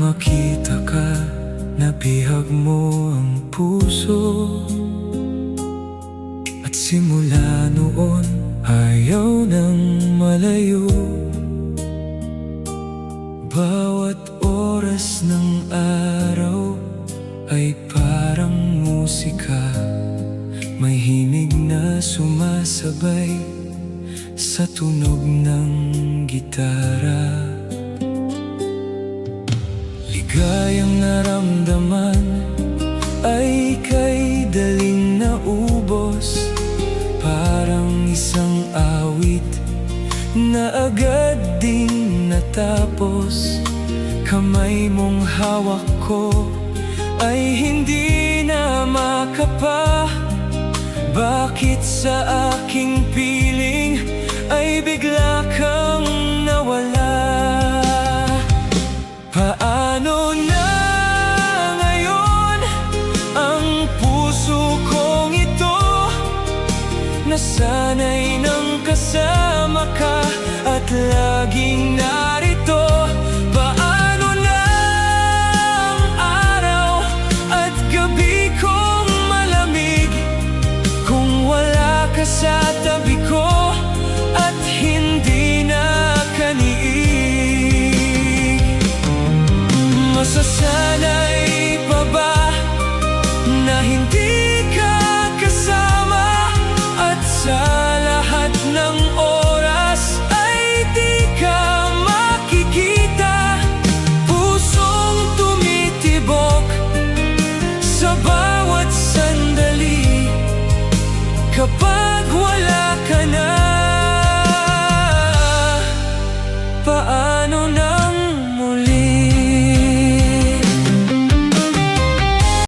makita ka, nabihag mo ang puso. At simula noon, ayaw nang malayo. Bawat oras ng araw ay parang musika, may himig na sumasabay sa tunog ng gitara. Ligayang naramdaman ay kay daling naubos, parang isang awit na agad ding natapos. Kamay mong hawak ko ay hindi na makapa. Bakit sa aking piling ay bigla kang nawala? Paano na ngayon ang puso kong ito? Nasanay nang kasama ka at laging narito. Paano na ang araw at gabi kong malamig kung wala ka sa tabi ko at hindi na kaniig? Masasanay